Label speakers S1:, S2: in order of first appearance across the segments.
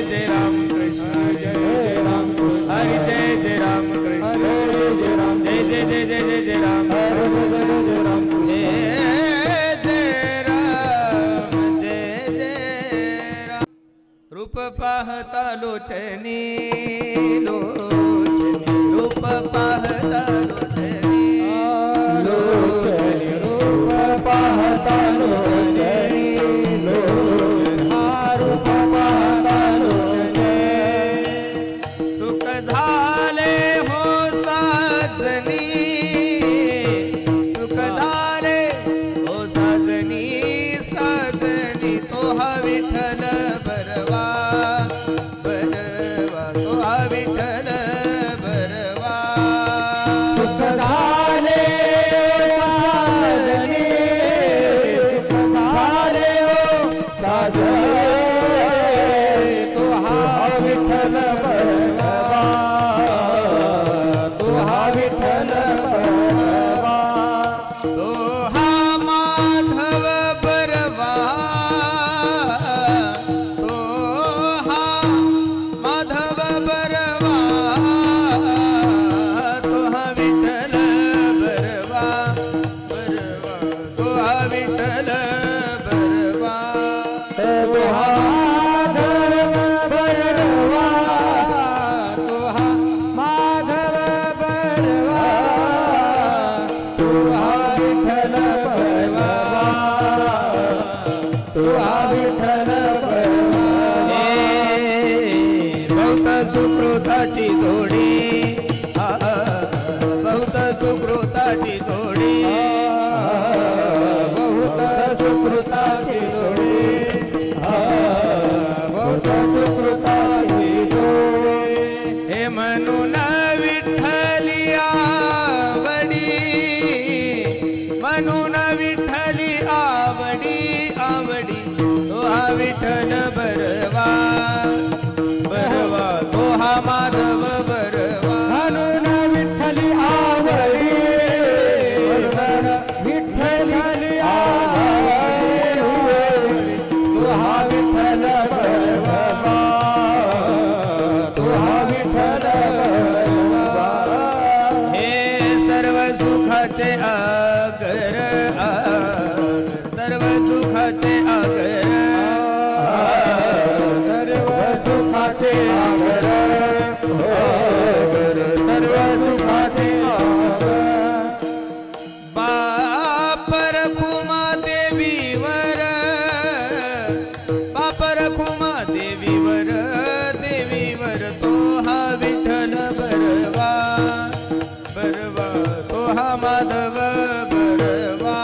S1: जय राम कृष्ण जय राम हरि जय जय राम कृष्ण जय राम जय जय जय जय जय जय राम हरि जय जय राम जय जय राम रूप पाहता लोचनी लोचनी रूप पाहता लोचनी लोचनी रूप पाहता लोचनी लोचनी रूप पाहता लोचनी सुख झाले हो साजनी सुख झाले हो साजनी साजनी तो हा विठ्ठल बरवा बरवा तो हा विठ्ठल बरवा सुख झाले साजनी सुख झाले हो साजनी तो हा विठ्ठल बरवा तो हा विठ्ठल बरवा तो हा माधव बरवा तो हा माधव बरवा तो हा विठ्ठल बरवा बरवा तो हा विठ्ठल बरवा तो हा माधव बरवा तो हा माधव बरवा तो हा विठ्ठल बरवा तो हा विठ्ठल बरवा बहुत सुकृताची जोडी बहुत सुकृताची जोडी बहुत सुकृताची जोडी बहुत सुकृताची जोडी हे म्हणून विठ्ठली आवडी म्हणून विठ्ठली आवडी आवडी तो हा विठ्ठल बरवा बरवा तो हा माधव बरवा म्हणून विठ्ठली आवडी विठ्ठली आवडी तो हा विठ्ठल बरवा तो हा विठ्ठल बरवा हे सर्व सुखाचे आगर सर्व सुखाचे आगर सर्व सुखाचे आगर सर्व सुखाचे आगर बापर खुमा देवीवर बापर खुमा देवीवर देवीवर तो हा विठ्ठल बरवा बरवा तो हा माधव बरवा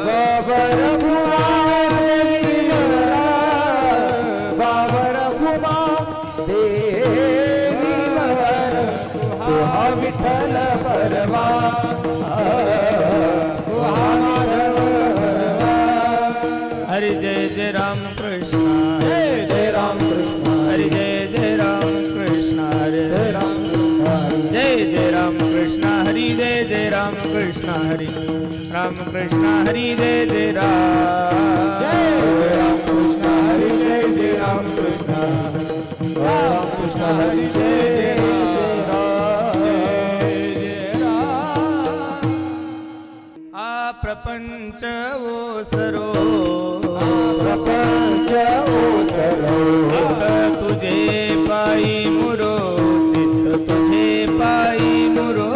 S1: बाबर खुमा देवीवर बाबर खुमा देवीवर तो हा विठ्ठल बरवा तो हा माधव बरवा हरि जय जय राम कृष्ण जय जय राम कृष्ण हरि जय जय राम कृष्ण हरे जय राम जय जय राम कृष्ण हरि जय जय राम कृष्ण हरि राम कृष्ण हरि जय जय राम कृष्ण हरि जय जय राम कृष्ण राम कृष्ण हरि जय जय राम आ प्रपंच ओसरो प्रपंच ओसरो चित्त तुझे पायी मुरो चित्त तुझे पायी मुरो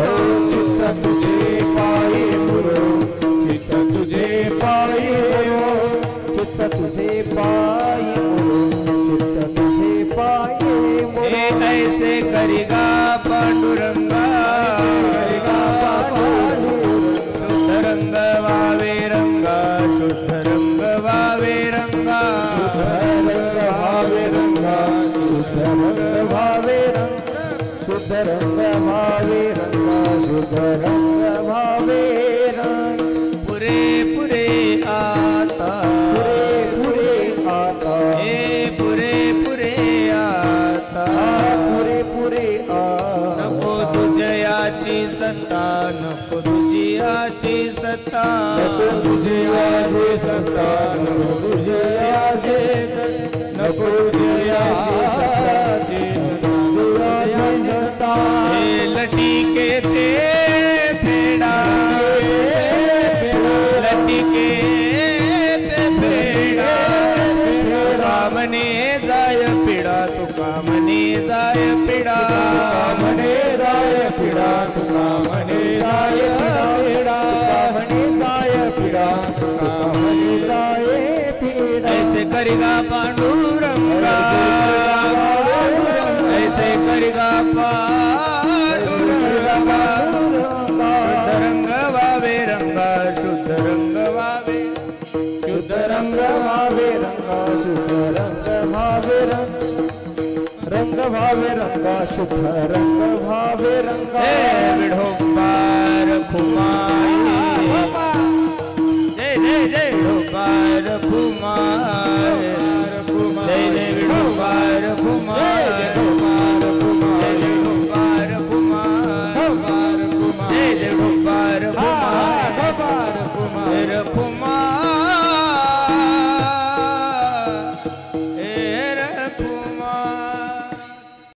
S1: चित्त तुझे पायी मुरो चित्त तुझे पायी मुरो चित्त तुझे पायी मुरो चित्त तुझे पायी मुरो ऐसे करिगा पांडुरंगा करिगा पांडुरंगा शुद्ध रंग वावे रंगा शुद्ध रंग वावे रंगा शुद्ध रंग भावे रंगा शुद्ध रंग भावे रंगा शुद्ध रंग भावे रंग पुरे पुरे आता पुरे आता हे पुरे पुरे आता पुरे पुरे आता नको तुझ्याची सत्ता नको तुझ्याची सत्ता नको तुझ्याची सत्ता नको तुझ्याची नको तुझ्याची म्हणे जाय पिढा,
S2: म्हणे जाय पिढा, तुका म्हणे जाय पिढा, म्हणे जाय पिढा, तुका म्हणे जाय पिढा.
S1: ऐसे करिगा पांडुरंगा, ऐसे करिगा पांडुरंगा. शुद्ध रंग वावे रंगा, शुद्ध रंग वावे,
S2: शुद्ध रंग भावे रंगा, शुद्ध रंग भावे रंग, रंग भावे रंगा, शुद्ध रंग भावे रंगा.
S1: विढोबार खुमाई, जय जय जय विढोबार खुमाई.